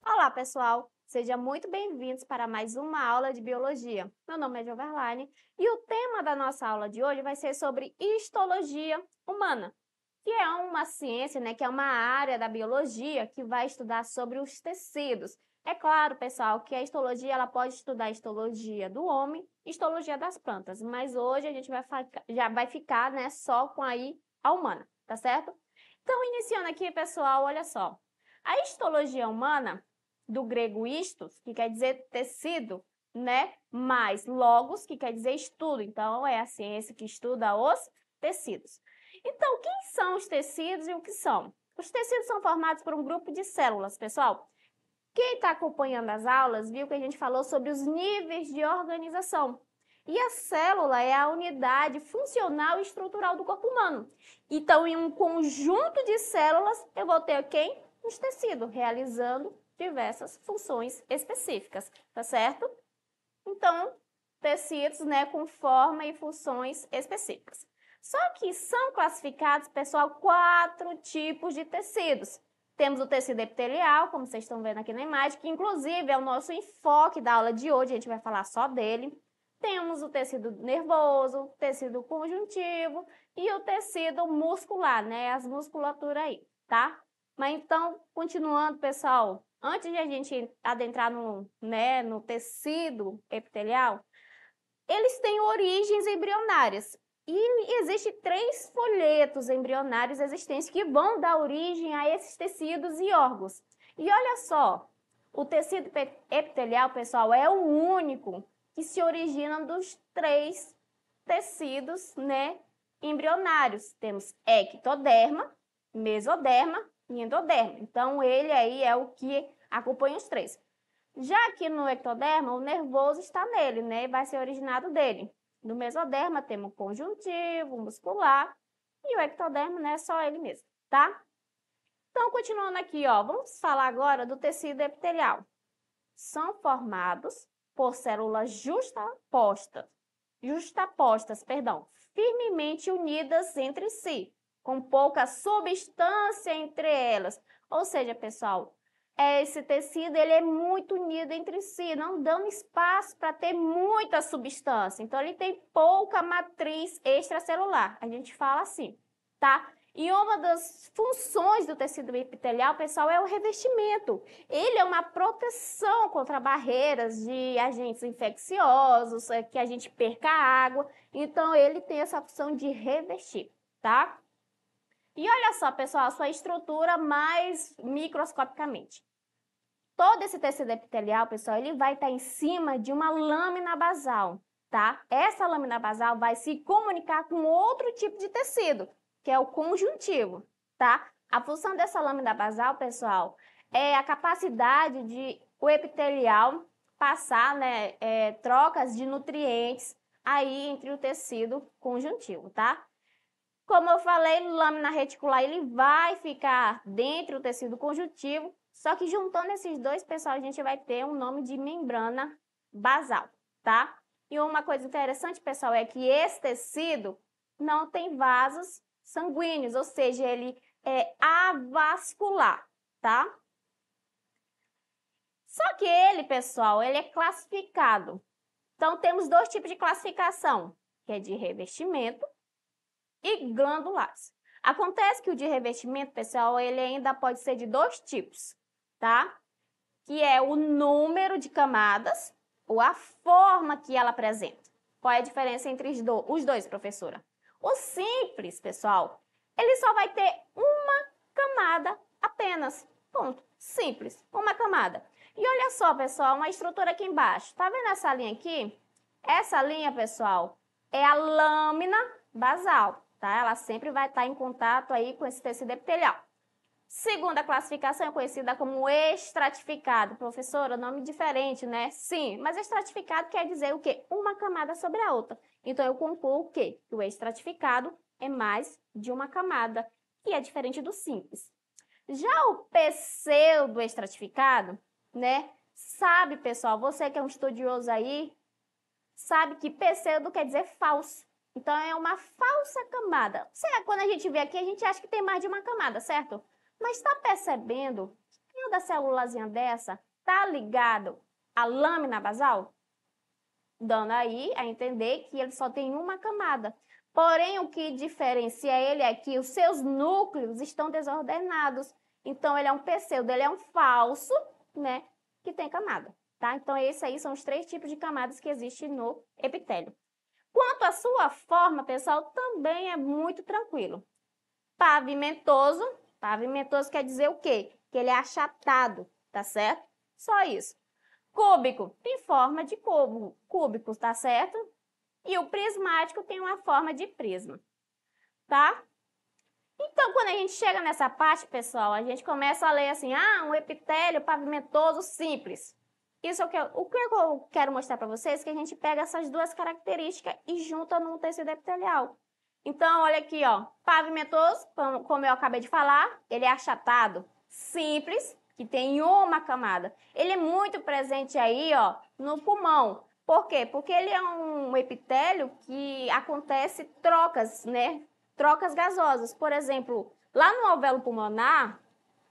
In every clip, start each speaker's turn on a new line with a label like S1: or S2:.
S1: Olá, pessoal! Sejam muito bem-vindos para mais uma aula de Biologia. Meu nome é Joverlaine e o tema da nossa aula de hoje vai ser sobre histologia humana, que é uma ciência, que é uma área da biologia que vai estudar sobre os tecidos. É claro, pessoal, que a histologia ela pode estudar a histologia do homem e histologia das plantas, mas hoje a gente já vai ficar só com a humana, tá certo? Então, iniciando aqui, pessoal, olha só. A histologia humana, do grego histos, que quer dizer tecido, mais logos, que quer dizer estudo. Então, é a ciência que estuda os tecidos. Então, quem são os tecidos e o que são? Os tecidos são formados por um grupo de células, pessoal. Quem está acompanhando as aulas viu que a gente falou sobre os níveis de organização. E a célula é a unidade funcional e estrutural do corpo humano. Então, em um conjunto de células, eu vou ter quem? Os tecidos, realizando diversas funções específicas, tá certo? Então, tecidos, com forma e funções específicas. Só que são classificados, pessoal, 4 tipos de tecidos. Temos o tecido epitelial, como vocês estão vendo aqui na imagem, que inclusive é o nosso enfoque da aula de hoje, a gente vai falar só dele. Temos o tecido nervoso, o tecido conjuntivo e o tecido muscular, as musculaturas aí, tá? Mas então, continuando, pessoal, antes de a gente adentrar no tecido epitelial, eles têm origens embrionárias. E existem 3 folhetos embrionários existentes que vão dar origem a esses tecidos e órgãos. E olha só, o tecido epitelial, pessoal, é o único que se origina dos 3 tecidos, embrionários. Temos ectoderma, mesoderma e endoderma. Então, ele aí é o que acompanha os 3. Já aqui no ectoderma, o nervoso está nele, vai ser originado dele. No mesoderma, temos o conjuntivo, o muscular, e o ectoderma, é só ele mesmo, tá? Então, continuando aqui, vamos falar agora do tecido epitelial. São formados por células justapostas, firmemente unidas entre si, com pouca substância entre elas. Ou seja, pessoal, esse tecido ele é muito unido entre si, não dando espaço para ter muita substância. Então, ele tem pouca matriz extracelular. A gente fala assim, tá? E uma das funções do tecido epitelial, pessoal, é o revestimento. Ele é uma proteção contra barreiras de agentes infecciosos, que a gente perca água. Então, ele tem essa função de revestir, tá? E olha só, pessoal, a sua estrutura mais microscopicamente. Todo esse tecido epitelial, pessoal, ele vai estar em cima de uma lâmina basal, tá? Essa lâmina basal vai se comunicar com outro tipo de tecido, que é o conjuntivo, tá? A função dessa lâmina basal, pessoal, é a capacidade de o epitelial passar, trocas de nutrientes aí entre o tecido conjuntivo, tá? Como eu falei, lâmina reticular, ele vai ficar dentro do tecido conjuntivo, só que juntando esses dois, pessoal, a gente vai ter um nome de membrana basal, tá? E uma coisa interessante, pessoal, é que esse tecido não tem vasos sanguíneos, ou seja, ele é avascular, tá? Só que ele, pessoal, ele é classificado. Então, temos 2 tipos de classificação, que é de revestimento e glandulares. Acontece que o de revestimento, pessoal, ele ainda pode ser de 2 tipos, tá? Que é o número de camadas ou a forma que ela apresenta. Qual é a diferença entre os dois, professora? O simples, pessoal, ele só vai ter uma camada apenas. Ponto. Simples, uma camada. E olha só, pessoal, uma estrutura aqui embaixo. Tá vendo essa linha aqui? Essa linha, pessoal, é a lâmina basal, tá? Ela sempre vai estar em contato aí com esse tecido epitelial. Segunda classificação é conhecida como estratificado. Professora, nome diferente, né? Sim, mas estratificado quer dizer o quê? Uma camada sobre a outra. Então, eu concluo o quê? Que o estratificado é mais de uma camada, que é diferente do simples. Já o pseudo-estratificado, né? Sabe, pessoal, você que é um estudioso aí, sabe que pseudo quer dizer falso. Então, é uma falsa camada. Quando a gente vê aqui, a gente acha que tem mais de uma camada, certo? Mas está percebendo que cada célulazinha dessa está ligado à lâmina basal? Dando aí a entender que ele só tem uma camada. Porém, o que diferencia ele é que os seus núcleos estão desordenados. Então, ele é um pseudo, ele é um falso, né, que tem camada, tá? Então, esses aí são os 3 tipos de camadas que existem no epitélio. Quanto à sua forma, pessoal, também é muito tranquilo. Pavimentoso, pavimentoso quer dizer o quê? Que ele é achatado, tá certo? Só isso. Cúbico tem forma de cúbico, tá certo? E o prismático tem uma forma de prisma, tá? Então, quando a gente chega nessa parte, pessoal, a gente começa a ler assim, um epitélio pavimentoso simples. Isso é o que eu quero mostrar para vocês, que a gente pega essas 2 características e junta num tecido epitelial. Então, olha aqui, ó, pavimentoso, como eu acabei de falar, ele é achatado, simples, que tem uma camada. Ele é muito presente aí, ó, no pulmão. Por quê? Porque ele é um epitélio que acontece trocas, né? Trocas gasosas. Por exemplo, lá no alvéolo pulmonar,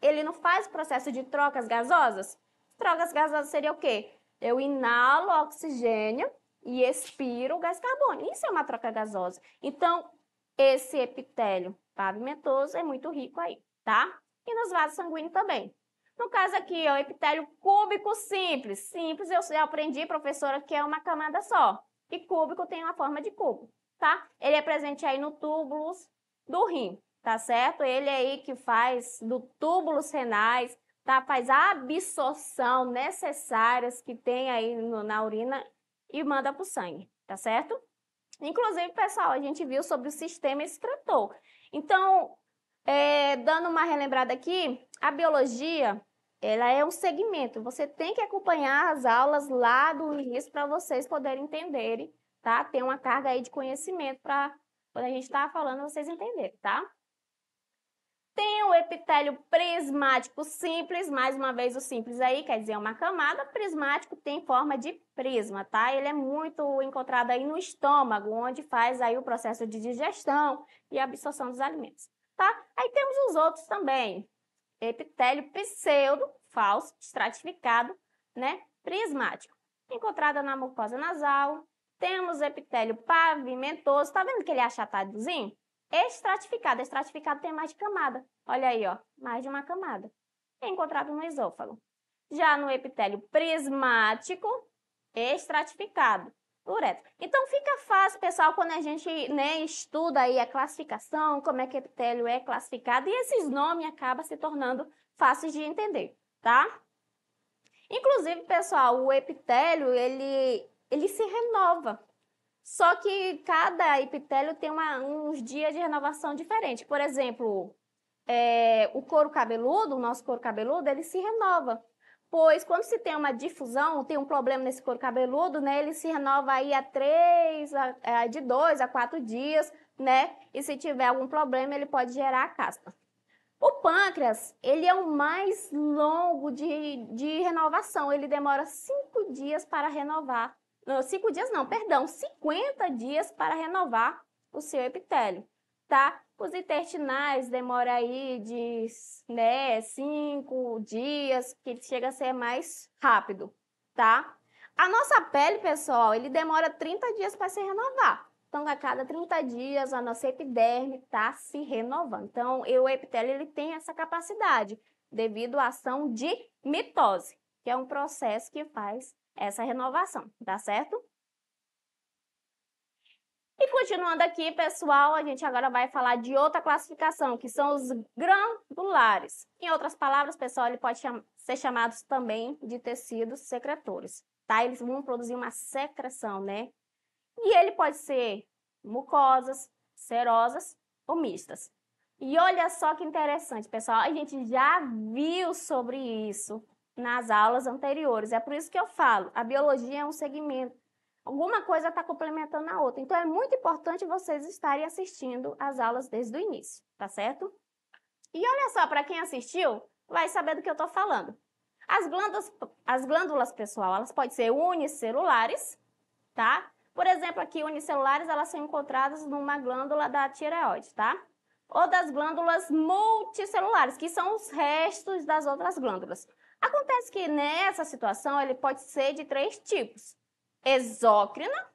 S1: ele não faz o processo de trocas gasosas? Trocas gasosas seria o quê? Eu inalo oxigênio e expiro o gás carbônico. Isso é uma troca gasosa. Então, esse epitélio pavimentoso é muito rico aí, tá? E nos vasos sanguíneos também. No caso aqui, ó, epitélio cúbico simples. Simples, eu já aprendi, professora, que é uma camada só. E cúbico tem uma forma de cubo, tá? Ele é presente aí no túbulos do rim, tá certo? Ele aí que faz do túbulos renais, tá? Faz a absorção necessárias que tem aí na urina e manda para o sangue, tá certo? Inclusive, pessoal, a gente viu sobre o sistema excretor. Então, dando uma relembrada aqui, a biologia, ela é um segmento. Você tem que acompanhar as aulas lá do início para vocês poderem entenderem, tá? Tem uma carga aí de conhecimento para, quando a gente está falando, vocês entenderem, tá? Tem o epitélio prismático simples, mais uma vez o simples aí, quer dizer, uma camada. Prismático tem forma de prisma, tá? Ele é muito encontrado aí no estômago, onde faz aí o processo de digestão e absorção dos alimentos, tá? Aí temos os outros também. Epitélio pseudo, falso, estratificado, né? Prismático. Encontrada na mucosa nasal. Temos epitélio pavimentoso, tá vendo que ele é achatadozinho? Estratificado. Estratificado tem mais de camada. Olha aí, ó, mais de uma camada. É encontrado no esôfago. Já no epitélio prismático, estratificado, uretra. Então, fica fácil, pessoal, quando a gente, né, estuda aí a classificação, como é que o epitélio é classificado, e esses nomes acabam se tornando fáceis de entender, tá? Inclusive, pessoal, o epitélio, ele se renova. Só que cada epitélio tem uns dias de renovação diferentes. Por exemplo, o couro cabeludo, o nosso couro cabeludo, ele se renova. Pois quando se tem uma difusão, tem um problema nesse couro cabeludo, né? Ele se renova aí de 2 a 4 dias, né? E se tiver algum problema, ele pode gerar a caspa. O pâncreas, ele é o mais longo de renovação. Ele demora 5 dias para renovar. 5 dias não, perdão, 50 dias para renovar o seu epitélio, tá? Os intestinais demora aí de 5 dias, que chega a ser mais rápido, tá? A nossa pele, pessoal, ele demora 30 dias para se renovar. Então, a cada 30 dias, a nossa epiderme está se renovando. Então, o epitélio ele tem essa capacidade devido à ação de mitose, que é um processo que faz essa renovação, tá certo? E continuando aqui, pessoal, a gente agora vai falar de outra classificação, que são os granulares. Em outras palavras, pessoal, ele pode ser chamado também de tecidos secretores, tá? Eles vão produzir uma secreção, né? E ele pode ser mucosas, serosas ou mistas. E olha só que interessante, pessoal, a gente já viu sobre isso nas aulas anteriores. É por isso que eu falo, a biologia é um segmento. Alguma coisa está complementando a outra. Então, é muito importante vocês estarem assistindo as aulas desde o início, tá certo? E olha só, para quem assistiu, vai saber do que eu estou falando. As glândulas, pessoal, elas podem ser unicelulares, tá? Por exemplo, aqui unicelulares, elas são encontradas numa glândula da tireoide, tá? Ou das glândulas multicelulares, que são os restos das outras glândulas. Acontece que nessa situação ele pode ser de 3 tipos. Exócrina,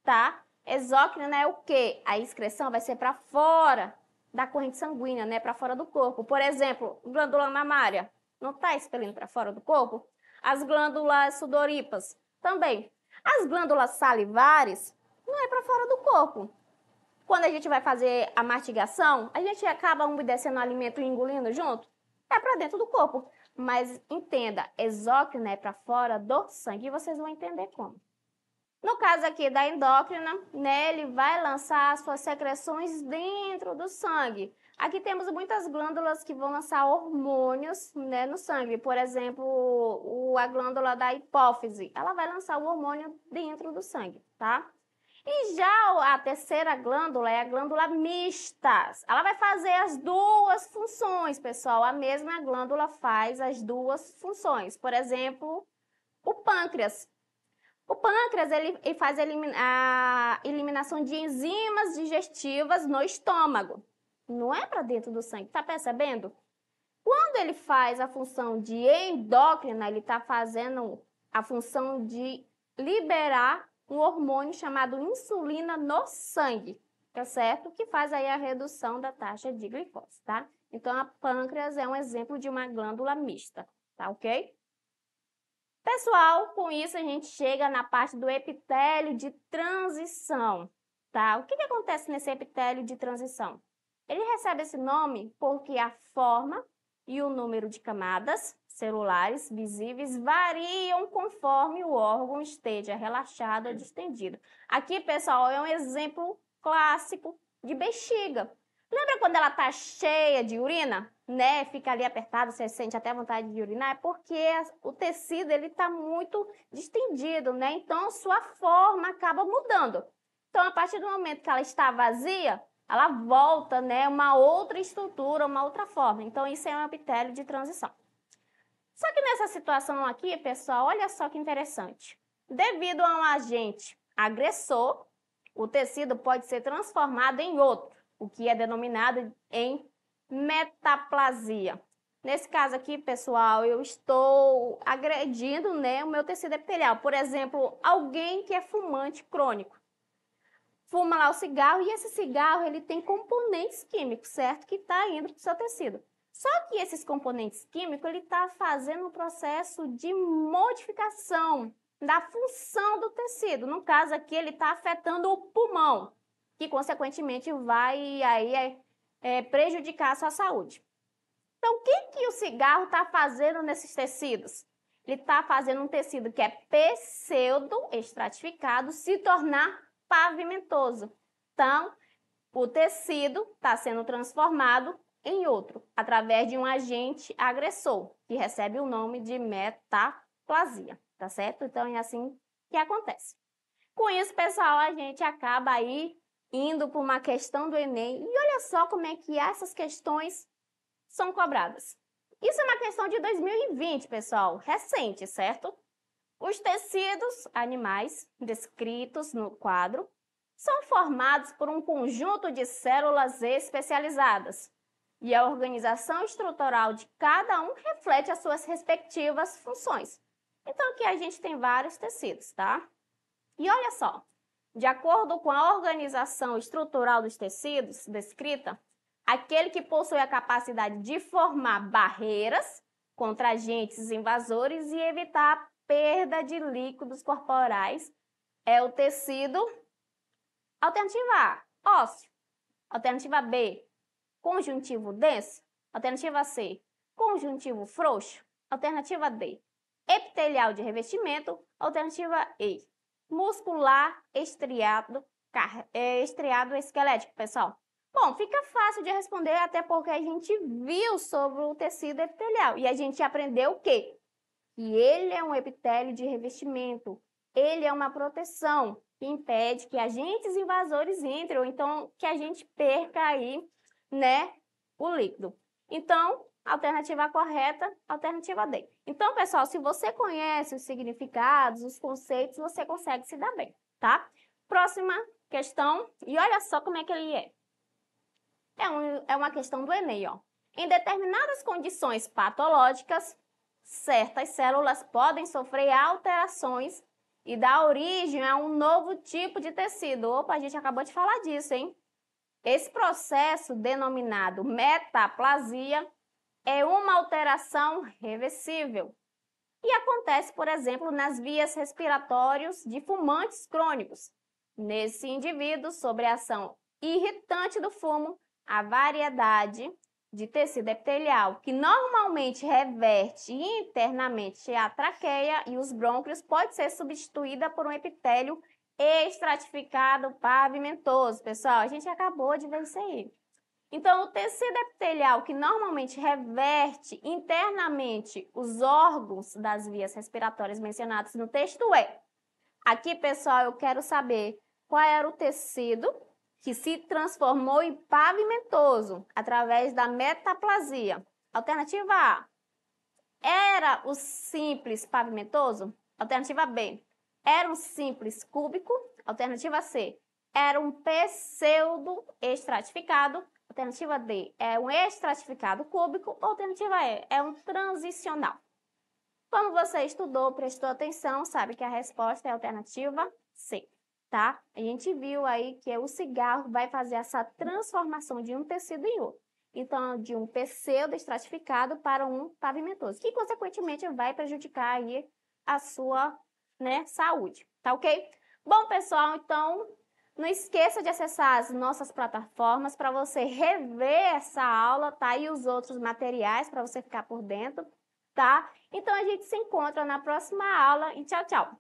S1: tá? Exócrina é o quê? A excreção vai ser para fora da corrente sanguínea, né? Para fora do corpo. Por exemplo, glândula mamária não está expelindo para fora do corpo. As glândulas sudoríparas também. As glândulas salivares não é para fora do corpo. Quando a gente vai fazer a mastigação, a gente acaba umedecendo o alimento e engolindo junto. É para dentro do corpo. Mas entenda, exócrina é para fora do sangue e vocês vão entender como. No caso aqui da endócrina, né, ele vai lançar suas secreções dentro do sangue. Aqui temos muitas glândulas que vão lançar hormônios, né, no sangue. Por exemplo, a glândula da hipófise, ela vai lançar o hormônio dentro do sangue, tá? E já a terceira glândula é a glândula mista. Ela vai fazer as duas funções, pessoal. A mesma glândula faz as duas funções. Por exemplo, o pâncreas. O pâncreas ele faz a eliminação de enzimas digestivas no estômago. Não é para dentro do sangue, tá percebendo? Quando ele faz a função de endócrina, ele está fazendo a função de liberar um hormônio chamado insulina no sangue, tá certo? Que faz aí a redução da taxa de glicose, tá? Então, a pâncreas é um exemplo de uma glândula mista, tá ok? Pessoal, com isso a gente chega na parte do epitélio de transição, tá? O que acontece nesse epitélio de transição? Ele recebe esse nome porque a forma e o número de camadas celulares visíveis variam conforme o órgão esteja relaxado ou distendido. Aqui, pessoal, é um exemplo clássico de bexiga. Lembra quando ela está cheia de urina, né? Fica ali apertado, você sente até vontade de urinar, é porque o tecido ele está muito distendido, né? Então, sua forma acaba mudando. Então, a partir do momento que ela está vazia, ela volta, né? Uma outra estrutura, uma outra forma. Então, isso é um epitélio de transição. Só que nessa situação aqui, pessoal, olha só que interessante. Devido a um agente agressor, o tecido pode ser transformado em outro, o que é denominado em metaplasia. Nesse caso aqui, pessoal, eu estou agredindo, né, o meu tecido epitelial. Por exemplo, alguém que é fumante crônico. Fuma lá o cigarro e esse cigarro ele tem componentes químicos, certo? Que está indo para o seu tecido. Só que esses componentes químicos, ele está fazendo um processo de modificação da função do tecido. No caso aqui, ele está afetando o pulmão, que consequentemente vai aí, prejudicar a sua saúde. Então, o que o cigarro está fazendo nesses tecidos? Ele está fazendo um tecido que é pseudo-estratificado se tornar pavimentoso. Então, o tecido está sendo transformado em outro, através de um agente agressor, que recebe o nome de metaplasia, tá certo? Então, é assim que acontece. Com isso, pessoal, a gente acaba aí indo para uma questão do Enem, e olha só como é que essas questões são cobradas. Isso é uma questão de 2020, pessoal, recente, certo? Os tecidos animais descritos no quadro são formados por um conjunto de células especializadas, e a organização estrutural de cada um reflete as suas respectivas funções. Então, aqui a gente tem vários tecidos, tá? E olha só, de acordo com a organização estrutural dos tecidos descrita, aquele que possui a capacidade de formar barreiras contra agentes invasores e evitar a perda de líquidos corporais é o tecido. Alternativa A, ósseo. Alternativa B, conjuntivo denso. Alternativa C, conjuntivo frouxo. Alternativa D, epitelial de revestimento. Alternativa E, muscular estriado esquelético, pessoal. Bom, fica fácil de responder, até porque a gente viu sobre o tecido epitelial e a gente aprendeu o quê? Que ele é um epitélio de revestimento, ele é uma proteção que impede que agentes invasores entrem, ou então que a gente perca aí, né, o líquido. Então, alternativa correta, alternativa D. Então, pessoal, se você conhece os significados, os conceitos, você consegue se dar bem, tá? Próxima questão, e olha só como é que ele é. É uma questão do Enem, ó. Em determinadas condições patológicas, certas células podem sofrer alterações e dar origem a um novo tipo de tecido. Opa, a gente acabou de falar disso, hein? Esse processo, denominado metaplasia, é uma alteração reversível e acontece, por exemplo, nas vias respiratórias de fumantes crônicos. Nesse indivíduo, sob a ação irritante do fumo, a variedade de tecido epitelial, que normalmente reverte internamente a traqueia e os brônquios, pode ser substituída por um epitélio estratificado pavimentoso. Pessoal, a gente acabou de ver isso aí. Então, o tecido epitelial que normalmente reverte internamente os órgãos das vias respiratórias mencionados no texto é. Aqui, pessoal, eu quero saber qual era o tecido que se transformou em pavimentoso através da metaplasia. Alternativa A. Era o simples pavimentoso? Alternativa B. Era um simples cúbico? Alternativa C. Era um pseudo estratificado? Alternativa D. É um estratificado cúbico? Alternativa E. É um transicional. Como você estudou, prestou atenção, sabe que a resposta é a alternativa C, tá? A gente viu aí que o cigarro vai fazer essa transformação de um tecido em outro. Então, de um pseudo estratificado para um pavimentoso, que consequentemente vai prejudicar aí a sua, saúde, tá ok? Bom, pessoal, então não esqueça de acessar as nossas plataformas para você rever essa aula, tá? E os outros materiais para você ficar por dentro, tá? Então a gente se encontra na próxima aula e tchau, tchau!